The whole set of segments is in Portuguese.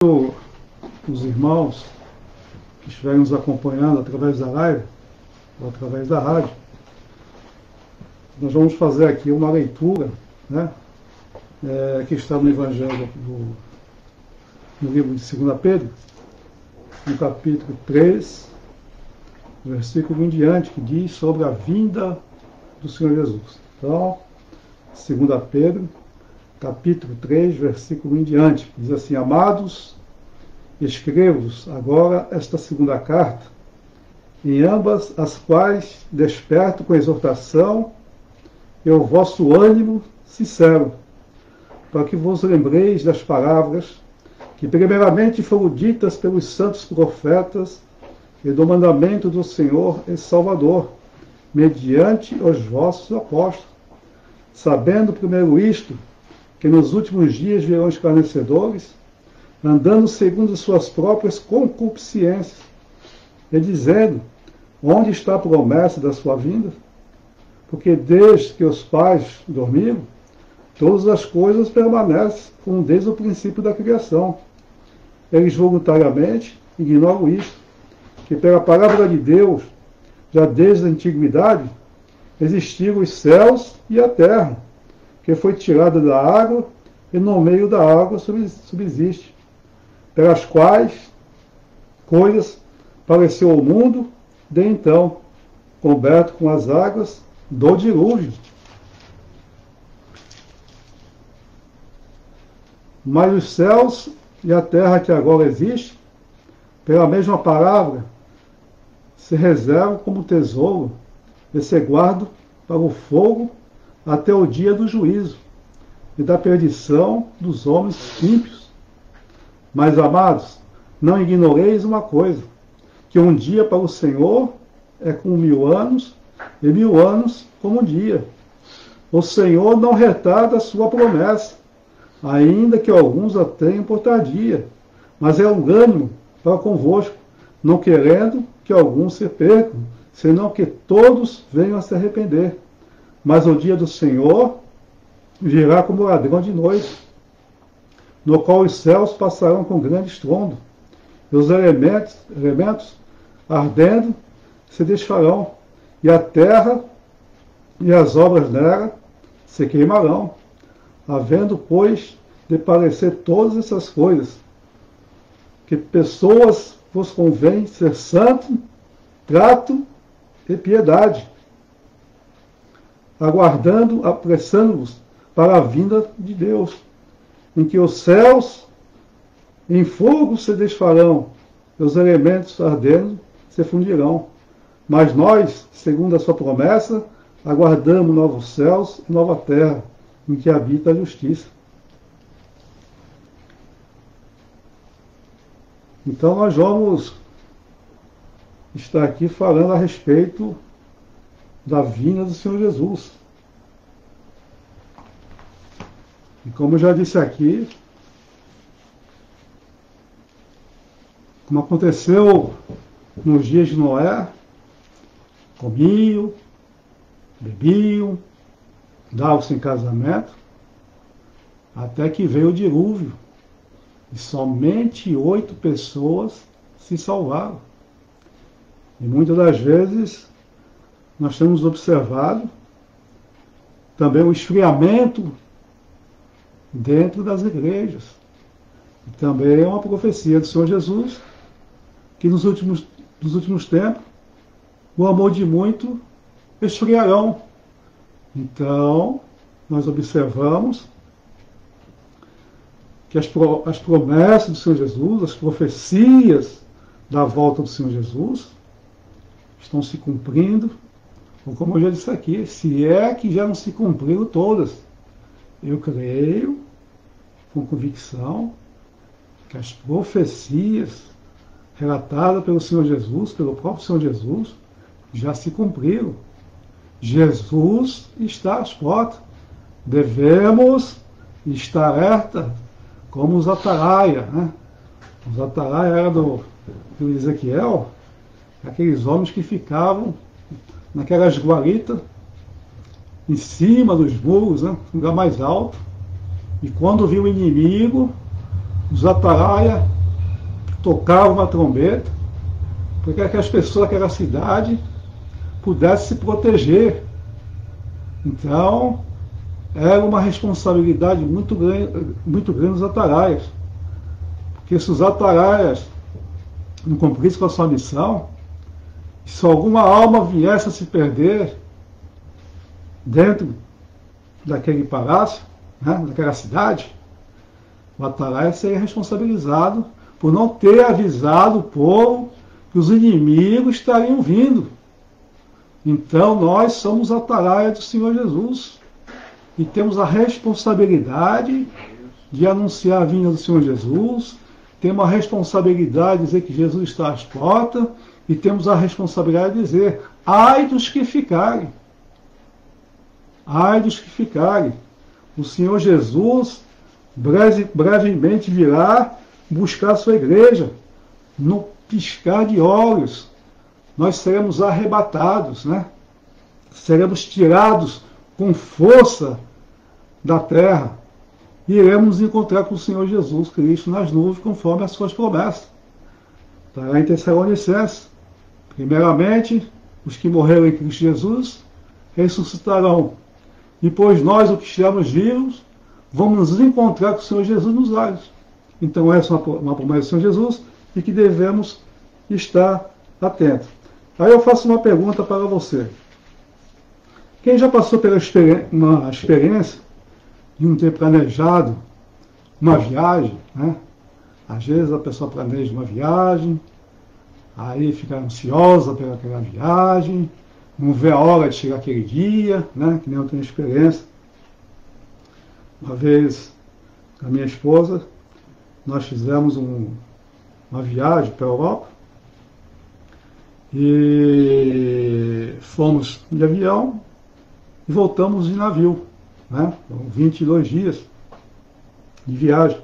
Os irmãos que estiverem nos acompanhando através da live ou através da rádio, nós vamos fazer aqui uma leitura, né, que está no Evangelho no livro de 2 Pedro, no capítulo 3, versículo em diante, que diz sobre a vinda do Senhor Jesus. Então, 2 Pedro, capítulo 3, versículo em diante, diz assim: Amados, escrevo-vos agora esta segunda carta, em ambas as quais desperto com exortação e o vosso ânimo sincero, para que vos lembreis das palavras que primeiramente foram ditas pelos santos profetas e do mandamento do Senhor e Salvador, mediante os vossos apóstolos, sabendo primeiro isto, que nos últimos dias virão escarnecedores, andando segundo suas próprias concupiscências, e dizendo: onde está a promessa da sua vinda? Porque desde que os pais dormiram, todas as coisas permanecem como desde o princípio da criação. Eles voluntariamente ignoram isto, que pela palavra de Deus, já desde a antiguidade, existiram os céus e a terra, que foi tirada da água e no meio da água subsiste, pelas quais coisas pareceu o mundo de então, coberto com as águas do dilúvio. Mas os céus e a terra que agora existe, pela mesma palavra, se reservam como tesouro e se guardam para o fogo até o dia do juízo e da perdição dos homens ímpios. Mas, amados, não ignoreis uma coisa, que um dia para o Senhor é como 1000 anos, e 1000 anos como um dia. O Senhor não retarda a sua promessa, ainda que alguns a tenham por tardia, mas é longânimo para convosco, não querendo que alguns se percam, senão que todos venham a se arrepender. Mas o dia do Senhor virá como ladrão de noite, no qual os céus passarão com grande estrondo, e os elementos ardendo se desfarão, e a terra e as obras nela se queimarão. Havendo, pois, de parecer todas essas coisas, que pessoas vos convém ser santo, trato e piedade, aguardando, apressando-vos para a vinda de Deus, em que os céus em fogo se desfarão, e os elementos ardendo se fundirão. Mas nós, segundo a sua promessa, aguardamos novos céus e nova terra, em que habita a justiça. Então nós vamos estar aqui falando a respeito da vinda do Senhor Jesus. E como eu já disse aqui, como aconteceu nos dias de Noé, comiam, bebiam, davam-se em casamento, até que veio o dilúvio, e somente 8 pessoas se salvaram. E muitas das vezes nós temos observado também o esfriamento dentro das igrejas. E também é uma profecia do Senhor Jesus, que nos últimos tempos o amor de muito esfriarão. Então, nós observamos que as promessas do Senhor Jesus, as profecias da volta do Senhor Jesus, estão se cumprindo, ou como eu já disse aqui, se é que já não se cumpriram todas. Eu creio, com convicção, que as profecias relatadas pelo Senhor Jesus, pelo próprio Senhor Jesus, já se cumpriram. Jesus está às portas. Devemos estar alerta, como os atalaia, né? Os atalaia eram do Ezequiel, aqueles homens que ficavam naquelas guaritas, em cima dos muros, né? No lugar mais alto, e quando viu o inimigo, os atalaias tocavam uma trombeta para que as pessoas daquela cidade pudessem se proteger. Então, era uma responsabilidade muito grande dos atalaias. Porque se os atalaias não cumprissem com a sua missão, se alguma alma viesse a se perder dentro daquele palácio, né, daquela cidade, o atalaia seria responsabilizado por não ter avisado o povo que os inimigos estariam vindo. Então nós somos atalaia do Senhor Jesus e temos a responsabilidade de anunciar a vinda do Senhor Jesus, temos a responsabilidade de dizer que Jesus está às portas e temos a responsabilidade de dizer: ai dos que ficarem. Ai dos que ficarem. O Senhor Jesus brevemente virá buscar a sua igreja. No piscar de olhos, nós seremos arrebatados, né? Seremos tirados com força da terra e iremos encontrar com o Senhor Jesus Cristo nas nuvens, conforme as suas promessas. Está lá em Tessalonicenses. Primeiramente, os que morreram em Cristo Jesus ressuscitarão. E pois nós, os que estivermos vivos, vamos nos encontrar com o Senhor Jesus nos ares. Então essa é uma promessa do Senhor Jesus e que devemos estar atentos. Aí eu faço uma pergunta para você. Quem já passou pela uma experiência de não ter planejado uma viagem, né? Às vezes a pessoa planeja uma viagem, aí fica ansiosa pelaquela viagem, não vê a hora de chegar aquele dia, né? Que nem eu tenho experiência. Uma vez, com a minha esposa, nós fizemos uma viagem para a Europa e fomos de avião e voltamos de navio, né? 22 dias de viagem.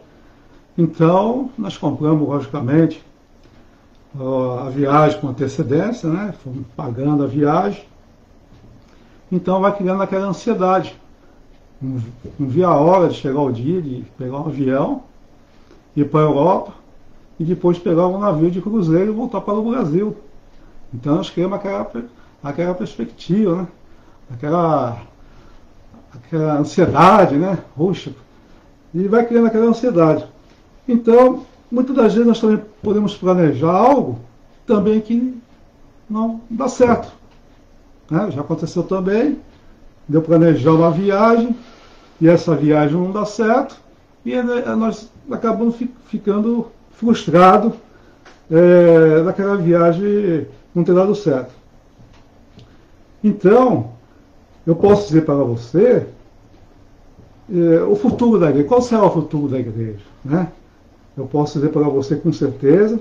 Então, nós compramos, logicamente, a viagem com antecedência, né? Fomos pagando a viagem. Então vai criando aquela ansiedade. Não via a hora de chegar o dia de pegar um avião, ir para a Europa e depois pegar um navio de cruzeiro e voltar para o Brasil. Então nós criamos aquela perspectiva, né? Aquela ansiedade, né? Puxa, e vai criando aquela ansiedade. Então, muitas das vezes nós também podemos planejar algo também que não dá certo. Né? Já aconteceu também, de eu planejar uma viagem e essa viagem não dá certo e nós acabamos ficando frustrados daquela viagem não ter dado certo. Então, eu posso dizer para você o futuro da igreja. Qual será o futuro da igreja? Né? Eu posso dizer para você com certeza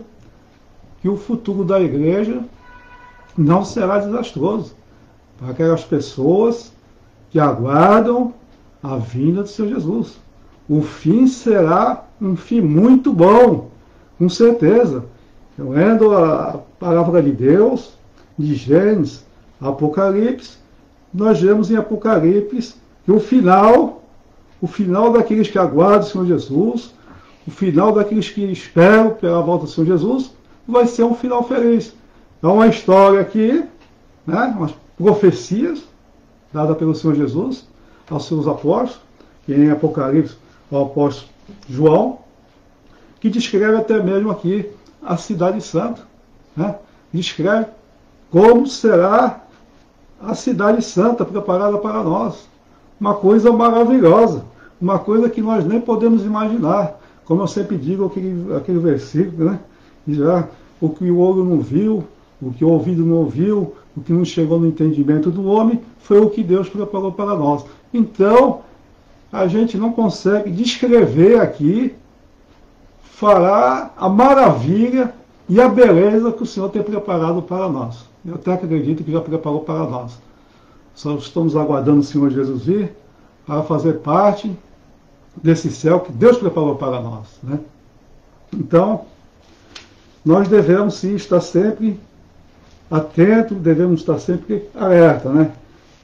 que o futuro da igreja não será desastroso para aquelas pessoas que aguardam a vinda do Senhor Jesus. O fim será um fim muito bom, com certeza. Eu lendo a palavra de Deus, de Gênesis, Apocalipse, nós vemos em Apocalipse que o final daqueles que aguardam o Senhor Jesus, o final daqueles que esperam pela volta do Senhor Jesus, vai ser um final feliz. É uma história aqui, né, umas profecias dadas pelo Senhor Jesus aos seus apóstolos, que em Apocalipse ao apóstolo João, que descreve até mesmo aqui a cidade santa. Né? Descreve como será a cidade santa preparada para nós. Uma coisa maravilhosa, uma coisa que nós nem podemos imaginar. Como eu sempre digo, aquele versículo, né? Já, o que o olho não viu, o que o ouvido não ouviu, o que não chegou no entendimento do homem, foi o que Deus preparou para nós. Então, a gente não consegue descrever aqui, falar a maravilha e a beleza que o Senhor tem preparado para nós. Eu até acredito que já preparou para nós. Só estamos aguardando o Senhor Jesus vir para fazer parte desse céu que Deus preparou para nós. Né? Então, nós devemos sim estar sempre atentos, devemos estar sempre alerta. Né?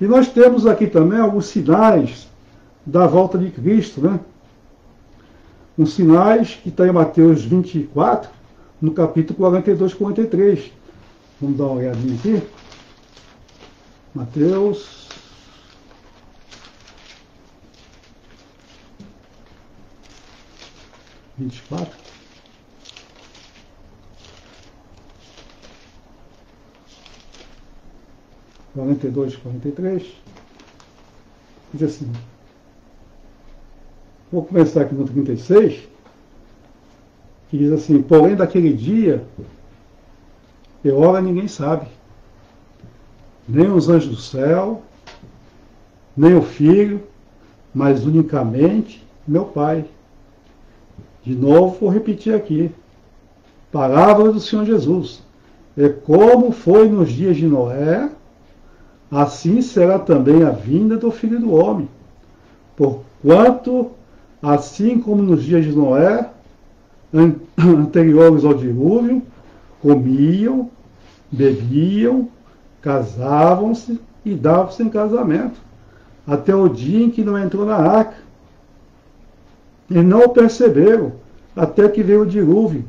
E nós temos aqui também alguns sinais da volta de Cristo. Né? uns sinais que está em Mateus 24, no capítulo 42, 43. Vamos dar uma olhadinha aqui. Mateus 24. Quarenta e dois, 43. Diz assim. Vou começar aqui no 36, que diz assim: porém daquele dia, que hora ninguém sabe, nem os anjos do céu, nem o Filho, mas unicamente meu Pai. De novo, vou repetir aqui. Palavra do Senhor Jesus. É como foi nos dias de Noé, assim será também a vinda do Filho do Homem. Porquanto, assim como nos dias de Noé, anteriores ao dilúvio, comiam, bebiam, casavam-se e davam-se em casamento, até o dia em que não entrou na arca. E não o perceberam, até que veio o dilúvio,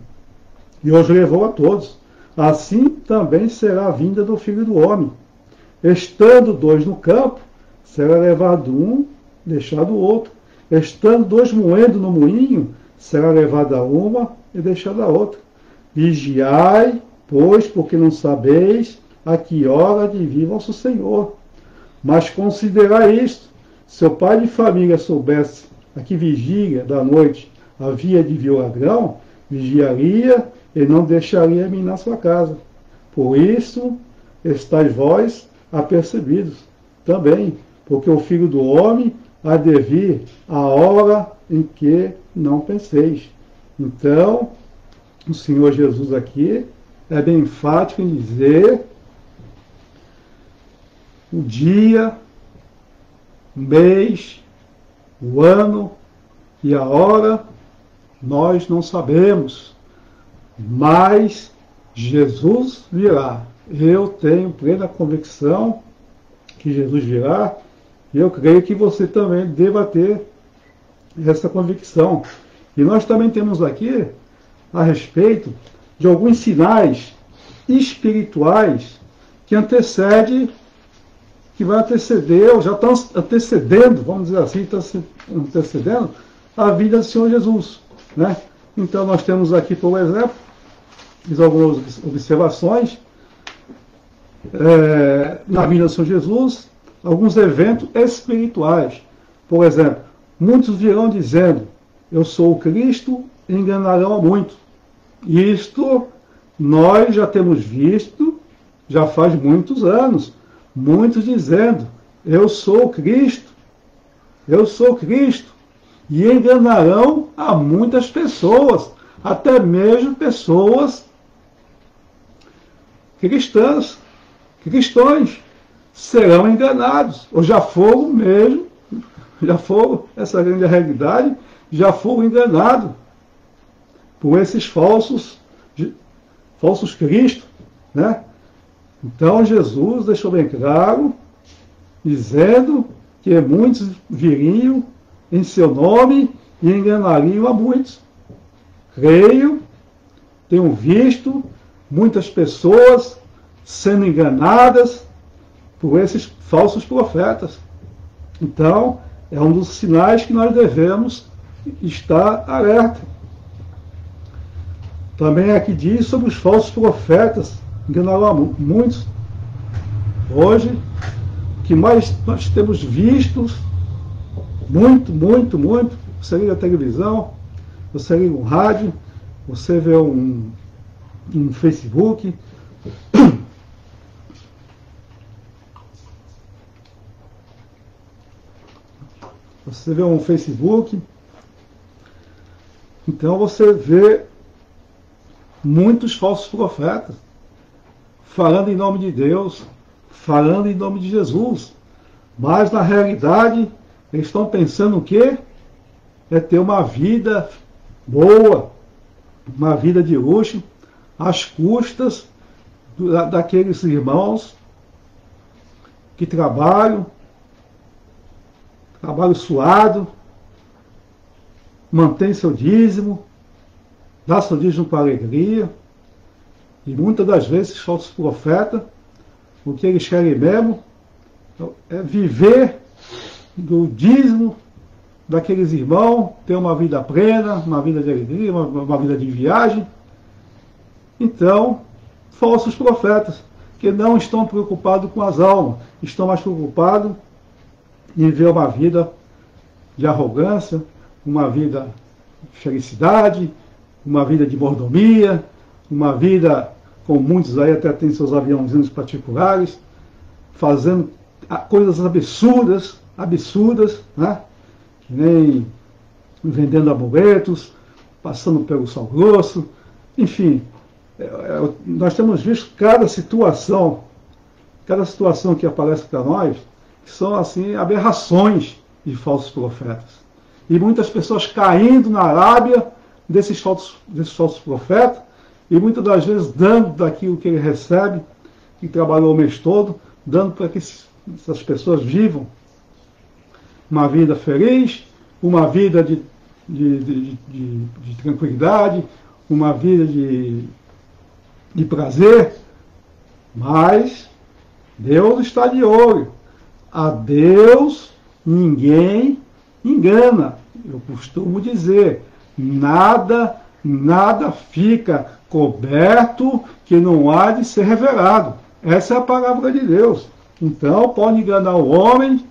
e os levou a todos. Assim também será a vinda do Filho do Homem. Estando dois no campo, será levado um, deixado o outro. Estando dois moendo no moinho, será levada uma e deixada a outra. Vigiai, pois, porque não sabeis a que hora de vir vosso Senhor. Mas considerai isto: se o pai de família soubesse a que vigília da noite havia de vir o ladrão, vigiaria e não deixaria mim na sua casa. Por isso estáis vós apercebidos também, porque o Filho do Homem há de vir a hora em que não penseis. Então, o Senhor Jesus aqui é bem enfático em dizer o dia, o mês, o ano e a hora nós não sabemos, mas Jesus virá. Eu tenho plena convicção que Jesus virá, e eu creio que você também deva ter essa convicção. E nós também temos aqui a respeito de alguns sinais espirituais que antecedem, que vai anteceder, ou já estão antecedendo, vamos dizer assim, estão antecedendo a vida do Senhor Jesus, né? Então nós temos aqui, por exemplo, fiz algumas observações na vida do Senhor Jesus, alguns eventos espirituais. Por exemplo, muitos virão dizendo: eu sou o Cristo, e enganarão a muitos. Isto nós já temos visto, já faz muitos anos, muitos dizendo: eu sou o Cristo, eu sou o Cristo, e enganarão a muitas pessoas, até mesmo pessoas cristãs, cristãos serão enganados, ou já foram mesmo, já foram, essa grande realidade, já foram enganados por esses falsos cristos, né? Então Jesus deixou bem claro, dizendo que muitos viriam em seu nome e enganariam a muitos. Creio, tenho visto muitas pessoas sendo enganadas por esses falsos profetas. Então, é um dos sinais que nós devemos estar alerta. Também aqui diz sobre os falsos profetas, enganarão muitos. Hoje, o que mais nós temos visto, muito, você liga a televisão, você liga um rádio, você vê um Facebook, você vê um Facebook, então você vê muitos falsos profetas falando em nome de Deus, falando em nome de Jesus, mas na realidade eles estão pensando o quê? É ter uma vida boa, uma vida de luxo, às custas daqueles irmãos que trabalham suado, mantém seu dízimo, dá seu dízimo para alegria, e muitas das vezes os falsos profetas, o que eles querem mesmo é viver do dízimo daqueles irmãos, ter uma vida plena, uma vida de alegria, uma vida de viagem. Então, falsos profetas, que não estão preocupados com as almas, estão mais preocupados em ver uma vida de arrogância, uma vida de felicidade, uma vida de mordomia, uma vida, como muitos aí até têm seus aviãozinhos particulares, fazendo coisas absurdas, né? Que nem vendendo amuletos, passando pelo sal grosso, enfim. Nós temos visto cada situação que aparece para nós, que são assim aberrações de falsos profetas. E muitas pessoas caindo na lábia desses falsos profetas, e muitas das vezes dando daquilo que ele recebe, que trabalhou o mês todo, dando para que essas pessoas vivam uma vida feliz, uma vida de tranquilidade, uma vida de prazer, mas Deus está de olho. A Deus ninguém engana. Eu costumo dizer, nada fica coberto que não há de ser revelado. Essa é a palavra de Deus. Então, pode enganar o homem,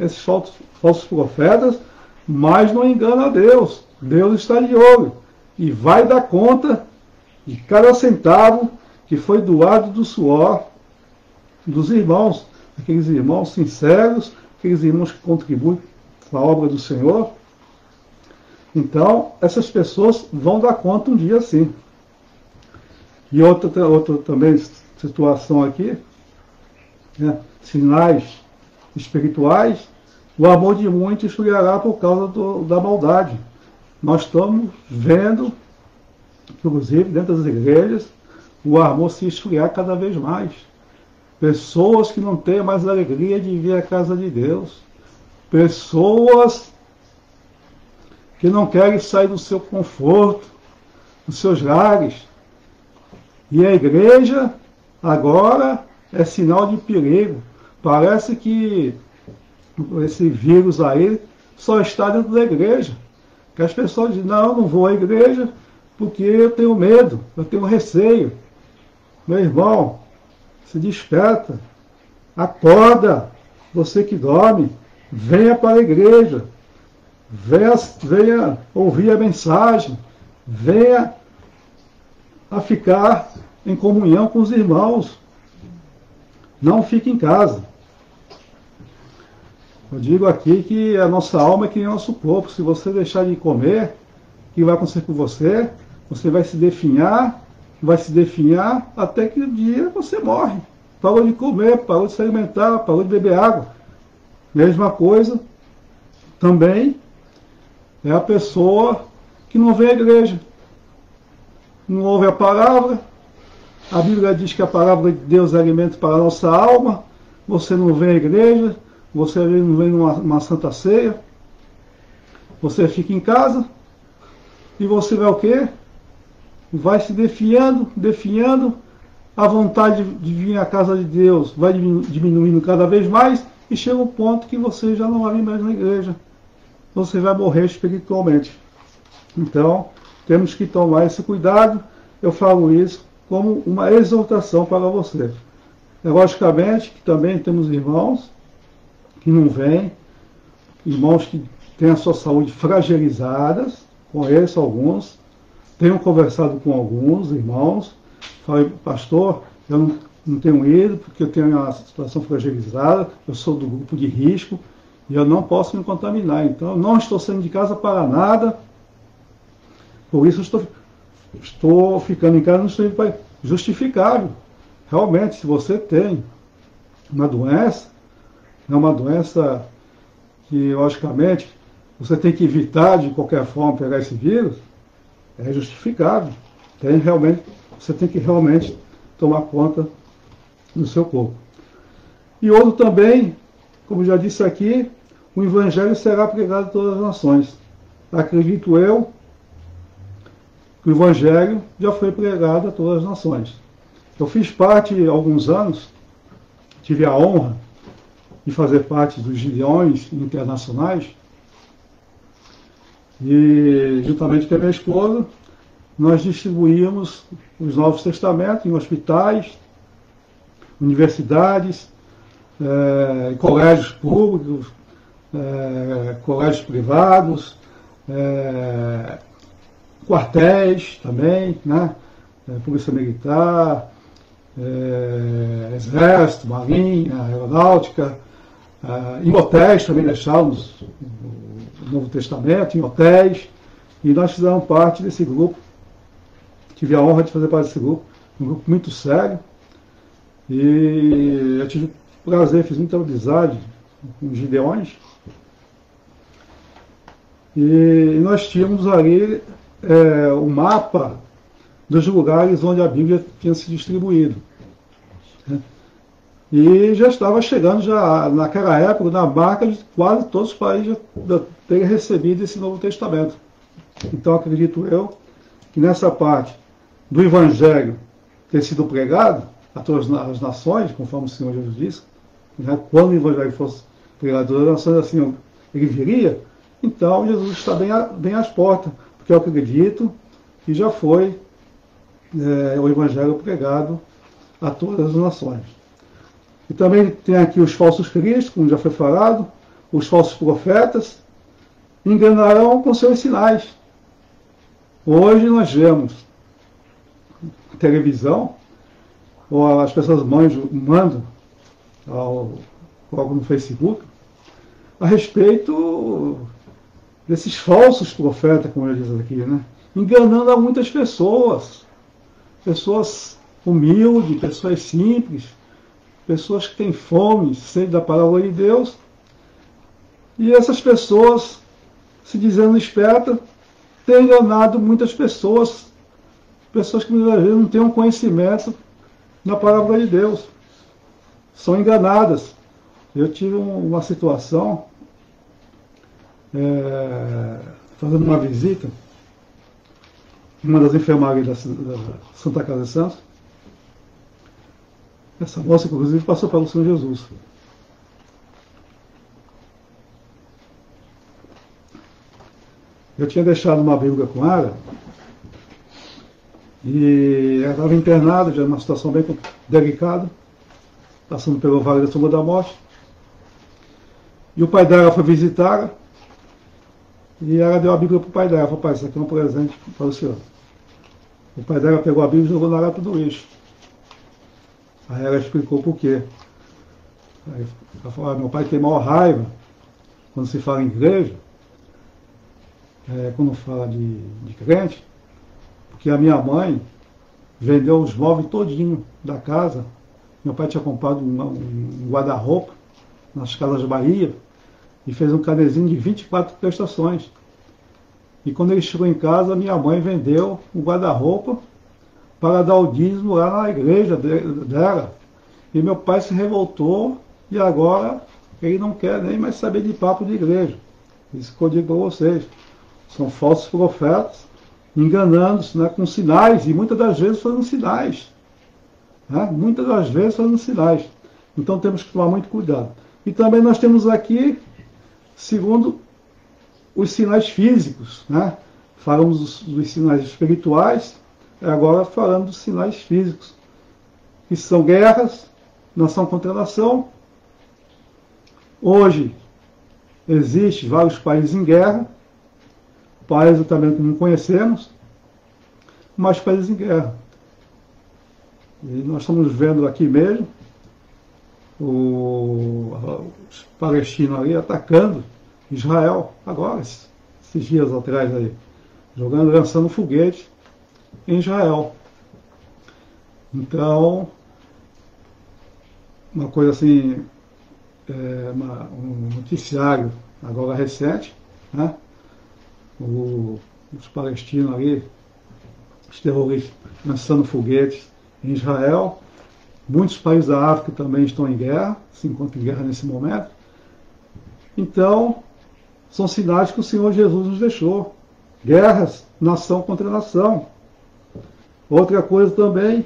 esses falsos profetas, mas não engana a Deus. Deus está de olho e vai dar conta de cada centavo que foi doado do suor dos irmãos, aqueles irmãos sinceros, aqueles irmãos que contribuem com a obra do Senhor. Então, essas pessoas vão dar conta um dia sim. E outra também situação aqui, né, sinais espirituais, o amor de muitos esfriará por causa da maldade. Nós estamos vendo, inclusive dentro das igrejas, o amor se esfriar cada vez mais. Pessoas que não têm mais alegria de vir à casa de Deus. Pessoas que não querem sair do seu conforto, dos seus lares. E a igreja agora é sinal de perigo. Parece que esse vírus aí só está dentro da igreja. Que as pessoas dizem, não vou à igreja porque eu tenho medo, eu tenho receio. Meu irmão, se desperta, acorda, você que dorme, venha para a igreja, venha ouvir a mensagem, venha a ficar em comunhão com os irmãos. Não fique em casa. Eu digo aqui que a nossa alma é que nem o nosso corpo. Se você deixar de comer, o que vai acontecer com você? Você vai se definhar até que um dia você morre. Parou de comer, parou de se alimentar, parou de beber água. Mesma coisa também é a pessoa que não vem à igreja. Não ouve a palavra. A Bíblia diz que a palavra de Deus é alimento para a nossa alma. Você não vem à igreja, você não vem numa santa ceia. Você fica em casa e você vai o quê? Vai se definhando, a vontade de vir à casa de Deus vai diminuindo cada vez mais e chega um ponto que você já não vai vir mais na igreja. Você vai morrer espiritualmente. Então, temos que tomar esse cuidado. Eu falo isso como uma exortação para você. Logicamente que também temos irmãos que não vêm, irmãos que têm a sua saúde fragilizadas, conheço alguns, tenho conversado com alguns irmãos, falei, pastor, eu não tenho ido porque eu tenho uma situação fragilizada, eu sou do grupo de risco e eu não posso me contaminar, então eu não estou saindo de casa para nada, por isso estou ficando em casa, não estou indo para justificável. Realmente, se você tem uma doença, é uma doença que, logicamente, você tem que evitar de qualquer forma pegar esse vírus, é justificável. Você tem que realmente tomar conta do seu corpo. E outro também, como já disse aqui, o Evangelho será pregado em todas as nações. acredito eu, que o Evangelho já foi pregado a todas as nações. Eu fiz parte, há alguns anos, tive a honra de fazer parte dos Gideões internacionais, e juntamente com a minha esposa, nós distribuíamos os Novos Testamentos em hospitais, universidades, colégios públicos, colégios privados, quartéis também, né? Polícia Militar, Exército, Marinha, Aeronáutica, em hotéis também deixávamos o Novo Testamento, em hotéis, e nós fizemos parte desse grupo. Tive a honra de fazer parte desse grupo, um grupo muito sério, e eu tive o prazer, fiz muita amizade com os Gideões, e nós tínhamos ali o mapa dos lugares onde a Bíblia tinha se distribuído. E já estava chegando, já naquela época, na marca de quase todos os países já terem recebido esse Novo Testamento. Então acredito eu que nessa parte do Evangelho ter sido pregado a todas as nações, conforme o Senhor Jesus disse, né, quando o Evangelho fosse pregado a todas as nações, assim ele viria. Então Jesus está bem às portas, porque eu acredito que já foi o Evangelho pregado a todas as nações. E também tem aqui os falsos cristos, como já foi falado, os falsos profetas, enganarão com seus sinais. Hoje nós vemos televisão, ou as pessoas mandam algo no Facebook, a respeito desses falsos profetas, como ele diz aqui, né? Enganando a muitas pessoas humildes, pessoas simples, pessoas que têm fome, sede da palavra de Deus, e essas pessoas, se dizendo espertas, têm enganado muitas pessoas que muitas vezes não têm um conhecimento na palavra de Deus, são enganadas. Eu tive uma situação, fazendo uma visita, uma das enfermarias da Santa Casa de Santos. Essa moça, inclusive, passou pelo Senhor Jesus. Eu tinha deixado uma Bíblia com ela, e ela estava internada, já numa situação bem delicada, passando pelo vale da sombra da morte. E o pai dela foi visitá-la, e ela deu a Bíblia para o pai dela. Falou: pai, isso aqui é um presente para o senhor. O pai dela pegou a Bíblia e jogou na lata do lixo. Aí ela explicou por quê. Aí ela falou: meu pai tem maior raiva quando se fala em igreja, quando fala de crente, porque a minha mãe vendeu os móveis todinho da casa. Meu pai tinha comprado um guarda-roupa nas Casas Bahia e fez um canezinho de 24 prestações. E quando ele chegou em casa, minha mãe vendeu o guarda-roupa para dar o dízimo lá na igreja dela. E meu pai se revoltou e agora ele não quer nem mais saber de papo de igreja. Isso que eu digo para vocês. São falsos profetas, enganando-se, né, com sinais, e muitas das vezes fazendo sinais. Né? Muitas das vezes fazendo sinais. Então temos que tomar muito cuidado. E também nós temos aqui, segundo os sinais físicos, né? Falamos dos sinais espirituais, agora falando dos sinais físicos, que são guerras, nação contra nação. Hoje existem vários países em guerra, países também que não conhecemos, mas países em guerra. E nós estamos vendo aqui mesmo os palestinos ali atacando Israel, agora, esses dias atrás aí, lançando foguete em Israel. Então, uma coisa assim, um noticiário agora recente, né? Os palestinos ali, os terroristas lançando foguetes em Israel. Muitos países da África também estão em guerra, se encontram em guerra nesse momento. Então, são sinais que o Senhor Jesus nos deixou. Guerras, nação contra nação. Outra coisa também,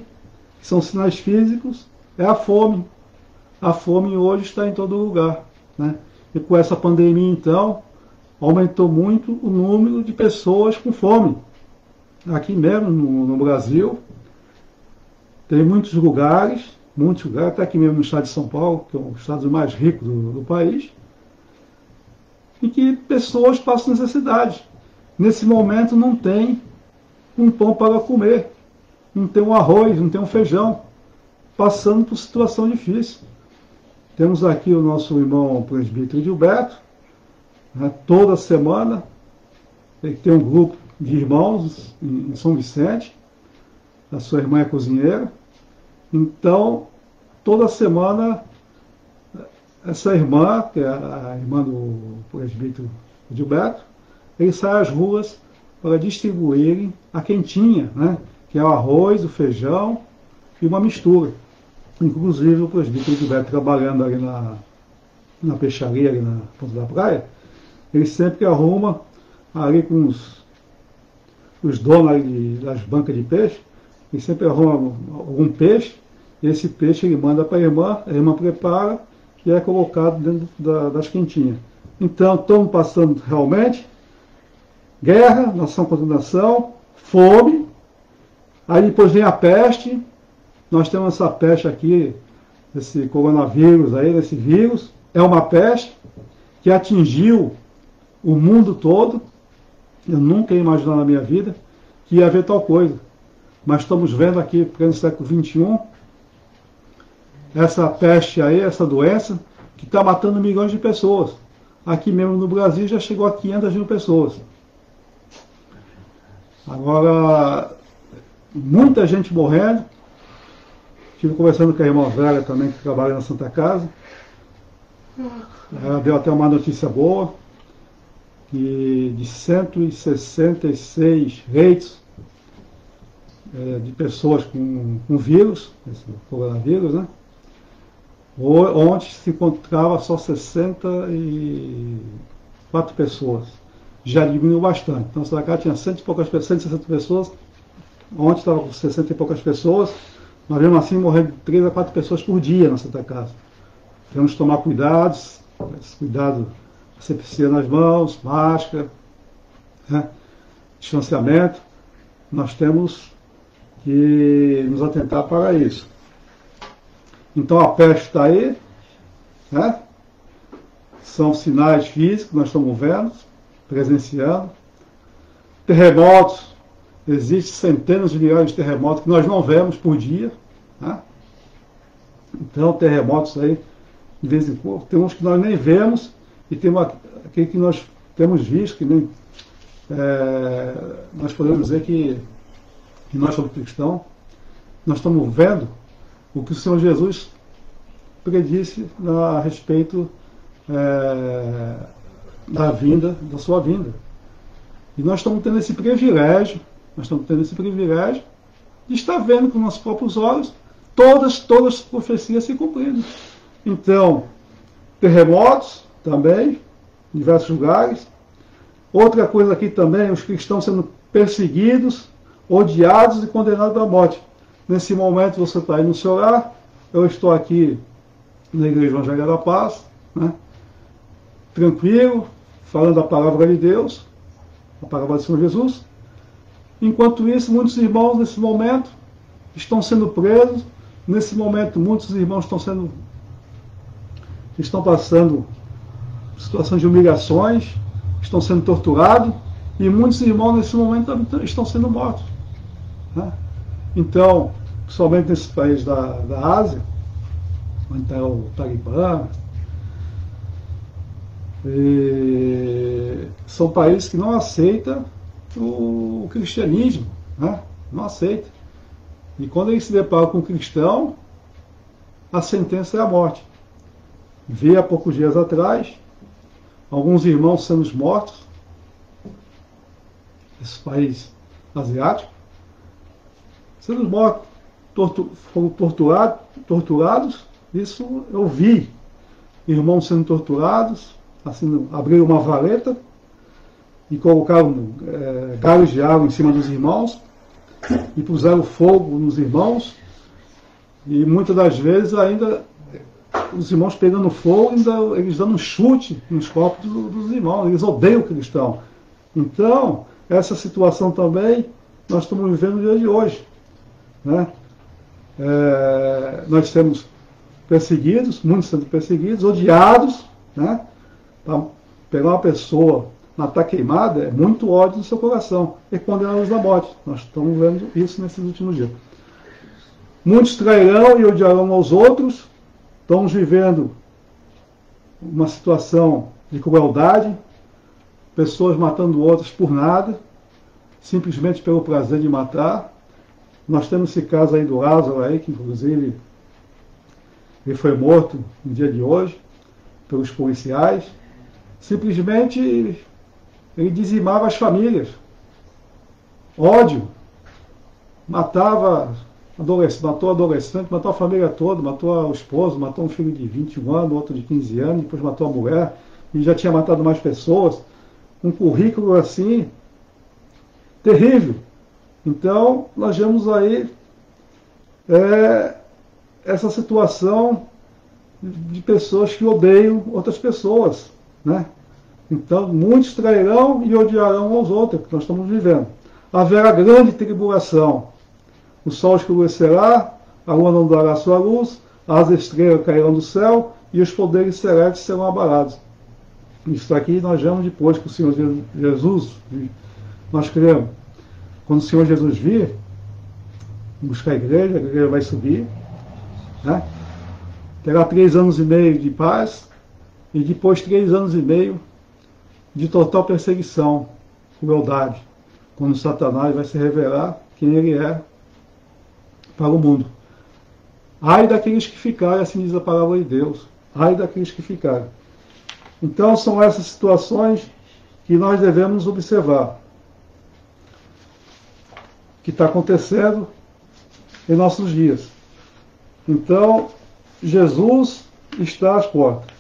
que são sinais físicos, é a fome. A fome hoje está em todo lugar, né? E com essa pandemia, então, aumentou muito o número de pessoas com fome. Aqui mesmo, no Brasil, tem muitos lugares, até aqui mesmo no estado de São Paulo, que é um dos estados mais ricos do país, em que pessoas passam necessidade. Nesse momento não tem um pão para comer, não tem um arroz, não tem um feijão, passando por situação difícil. Temos aqui o nosso irmão presbítero Gilberto, né, toda semana, ele tem um grupo de irmãos em São Vicente, a sua irmã é cozinheira, então toda semana essa irmã, que é a irmã do presbítero Gilberto, ele sai às ruas para distribuírem a quentinha, né, que é o arroz, o feijão e uma mistura. Inclusive o presbítero Gilberto, trabalhando ali na peixaria, ali na ponta da praia, ele sempre arruma ali com os donos ali das bancas de peixe, ele sempre arruma algum peixe, e esse peixe ele manda para a irmã prepara e é colocado dentro das quentinhas. Então, estamos passando realmente guerra, nação contra nação, fome, aí depois vem a peste. Nós temos essa peste aqui, esse coronavírus aí, esse vírus, é uma peste que atingiu o mundo todo. Eu nunca ia imaginar na minha vida que ia haver tal coisa. Mas estamos vendo aqui, no século XXI, essa peste aí, essa doença, que está matando milhões de pessoas. Aqui mesmo no Brasil já chegou a 500 mil pessoas. Agora, muita gente morrendo. Estive conversando com a irmã velha também, que trabalha na Santa Casa. Ela deu até uma notícia boa, que de 166 leitos de pessoas com vírus, esse coronavírus, né? Ontem se encontrava só 64 pessoas. Já diminuiu bastante. Então, Santa Casa tinha 100 e poucas pessoas, 160 pessoas. Ontem estava com 60 e poucas pessoas. Nós vemos assim morrendo de 3 a 4 pessoas por dia na Santa Casa. Temos que tomar cuidados, cuidado, asepsia nas mãos, máscara, né? Distanciamento. Nós temos que nos atentar para isso. Então a peste está aí, né? São sinais físicos que nós estamos vendo, presenciando. Terremotos. Existem centenas de milhões de terremotos que nós não vemos por dia, né? Então, terremotos aí, de vez em quando, tem uns que nós nem vemos, e tem aquele que nós temos visto, que nem nós podemos dizer que nós somos cristãos, nós estamos vendo o que o Senhor Jesus predisse a respeito da sua vinda. E nós estamos tendo esse privilégio, de estar vendo com nossos próprios olhos todas as profecias se cumprindo. Então, terremotos também, em diversos lugares. Outra coisa aqui também, os cristãos sendo perseguidos, odiados e condenados à morte. Nesse momento você está aí no seu lar, eu estou aqui na Igreja Evangélica da Paz, né? Tranquilo, falando a palavra de Deus, a palavra do Senhor Jesus. Enquanto isso, muitos irmãos nesse momento estão sendo presos. Nesse momento, muitos irmãos estão passando situações de humilhações, estão sendo torturados, e muitos irmãos nesse momento estão sendo mortos, né? Então, principalmente nesses países da Ásia, onde está o Talibã, são países que não aceitam o cristianismo, né? Não aceita. E quando eles se deparam com um cristão, a sentença é a morte. Vi há poucos dias atrás alguns irmãos sendo mortos, nesses países asiáticos, sendo mortos, foram torturados. Isso eu vi, irmãos sendo torturados, assim, abriram uma valeta e colocaram galhos de água em cima dos irmãos e puseram fogo nos irmãos, e muitas das vezes ainda os irmãos pegando fogo, ainda eles dando um chute nos corpos dos irmãos, eles odeiam o cristão. Então, essa situação também nós estamos vivendo no dia de hoje, né? Nós temos perseguidos, muitos sendo perseguidos, odiados, né? Para pegar uma pessoa, matar queimada, é muito ódio no seu coração, e condená-los à morte. Nós estamos vendo isso nesses últimos dias. Muitos trairão e odiarão aos outros. Estamos vivendo uma situação de crueldade, pessoas matando outras por nada, simplesmente pelo prazer de matar. Nós temos esse caso aí do Lázaro, aí, que inclusive ele foi morto no dia de hoje pelos policiais. Simplesmente ele dizimava as famílias. Ódio. Matava adolescente, matou adolescente, matou a família toda, matou o esposo, matou um filho de 21 anos, outro de 15 anos, depois matou a mulher, e já tinha matado mais pessoas. Um currículo assim, terrível. Então, nós vemos aí essa situação de pessoas que odeiam outras pessoas, né? Então, muitos trairão e odiarão aos outros, que nós estamos vivendo. Haverá grande tribulação. O sol escurecerá, a lua não dará sua luz, as estrelas cairão do céu e os poderes celestes serão abalados. Isso aqui nós vemos depois que o Senhor Jesus, nós cremos, quando o Senhor Jesus vir, buscar a igreja vai subir, né? Terá 3 anos e meio de paz e depois 3 anos e meio de total perseguição, crueldade, quando Satanás vai se revelar quem ele é para o mundo. Ai daqueles que ficarem, assim diz a palavra de Deus. Ai daqueles que ficarem. Então são essas situações que nós devemos observar, que está acontecendo em nossos dias. Então, Jesus está às portas.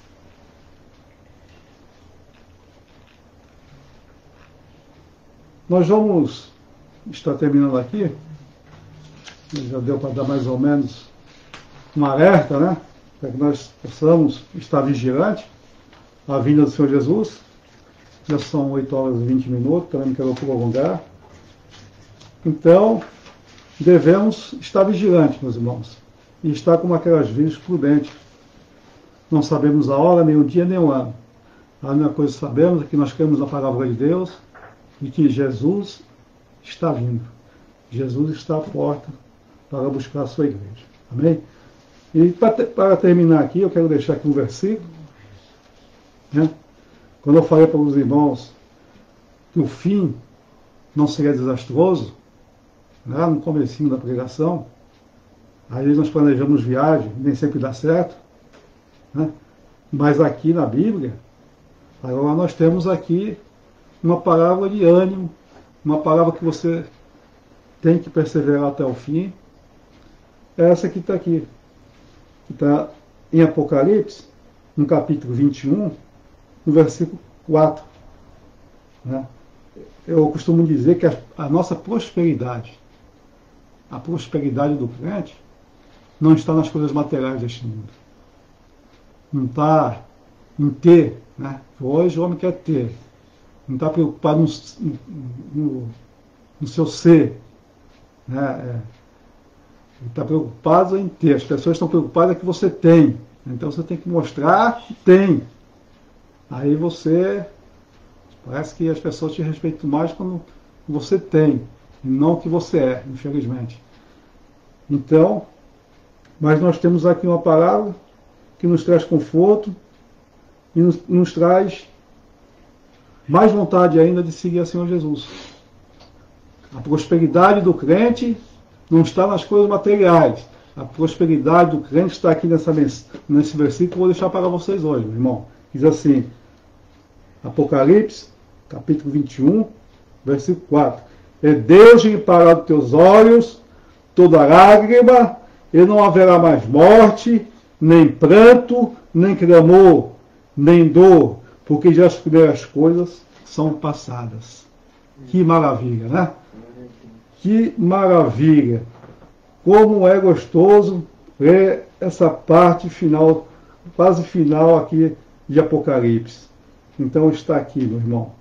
Nós vamos estar terminando aqui. Já deu para dar mais ou menos um alerta, né? Para que nós possamos estar vigilantes à vinda do Senhor Jesus. Já são 8h20, também não quero prolongar. Então, devemos estar vigilantes, meus irmãos, e estar como aquelas virgens prudentes. Não sabemos a hora, nem o dia, nem o ano. A única coisa que sabemos é que nós cremos na palavra de Deus e que Jesus está vindo. Jesus está à porta para buscar a sua igreja. Amém? E para terminar aqui, eu quero deixar aqui um versículo, né? Quando eu falei para os irmãos que o fim não seria desastroso, lá no comecinho da pregação, às vezes nós planejamos viagem, nem sempre dá certo, né? Mas aqui na Bíblia, agora nós temos aqui uma palavra de ânimo, uma palavra que você tem que perseverar até o fim. Essa que está aqui, que está em Apocalipse, no capítulo 21, no versículo 4. Né? Eu costumo dizer que a nossa prosperidade, a prosperidade do crente, não está nas coisas materiais deste mundo. Não está em ter, né? Hoje o homem quer ter. Não está preocupado no seu ser, né? Ele está preocupado em ter. As pessoas estão preocupadas que você tem. Então você tem que mostrar que tem. Aí você... Parece que as pessoas te respeitam mais quando você tem, e não o que você é, infelizmente. Então, mas nós temos aqui uma palavra que nos traz conforto e nos traz mais vontade ainda de seguir a Senhor Jesus. A prosperidade do crente não está nas coisas materiais. A prosperidade do crente está aqui nesse versículo que eu vou deixar para vocês hoje, meu irmão. Diz assim, Apocalipse, capítulo 21, versículo 4. É Deus limpará dos teus olhos toda lágrima, e não haverá mais morte, nem pranto, nem clamor, nem dor, porque já as primeiras coisas são passadas. Que maravilha, né? Que maravilha! Como é gostoso ver essa parte final, quase final aqui de Apocalipse. Então está aqui, meu irmão.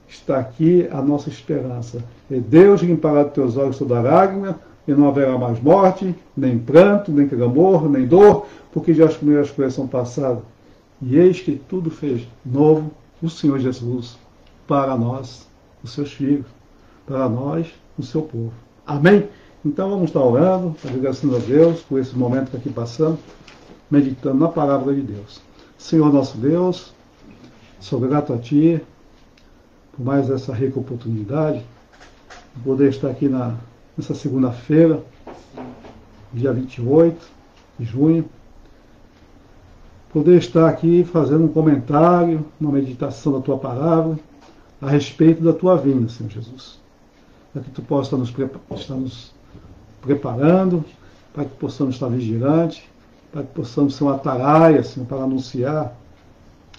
Está aqui a nossa esperança. E Deus limpará dos teus olhos toda lágrima, e não haverá mais morte, nem pranto, nem clamor, nem dor, porque já as primeiras coisas são passadas. E eis que tudo fez novo o Senhor Jesus para nós, os seus filhos, para nós, o seu povo. Amém? Então vamos estar orando, agradecendo a Deus por esse momento que aqui passamos, meditando na palavra de Deus. Senhor nosso Deus, sou grato a Ti por mais essa rica oportunidade de poder estar aqui nessa segunda-feira, dia 28 de junho, poder estar aqui fazendo um comentário, uma meditação da Tua palavra a respeito da Tua vinda, Senhor Jesus. Para que Tu possa estar nos preparando, para que possamos estar vigilantes, para que possamos ser uma ataraia, Senhor, para anunciar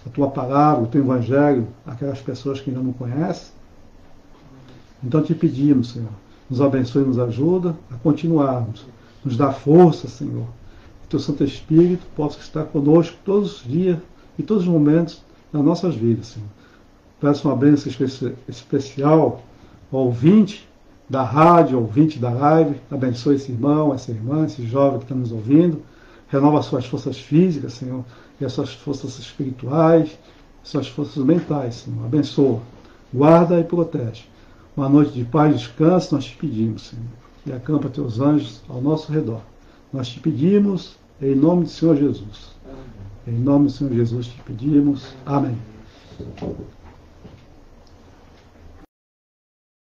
a Tua palavra, o Teu Evangelho, àquelas pessoas que ainda não conhecem. Então Te pedimos, Senhor, nos abençoe e nos ajuda a continuarmos, nos dá força, Senhor, que Teu Santo Espírito possa estar conosco todos os dias e todos os momentos das nossas vidas, Senhor. Peço uma bênção especial ao ouvinte da rádio, ao ouvinte da live. Abençoe esse irmão, essa irmã, esse jovem que está nos ouvindo. Renova as suas forças físicas, Senhor, e as suas forças espirituais, as suas forças mentais, Senhor. Abençoa, guarda e protege. Uma noite de paz e descanso nós te pedimos, Senhor. E acampa teus anjos ao nosso redor. Nós te pedimos em nome do Senhor Jesus. Em nome do Senhor Jesus te pedimos. Amém.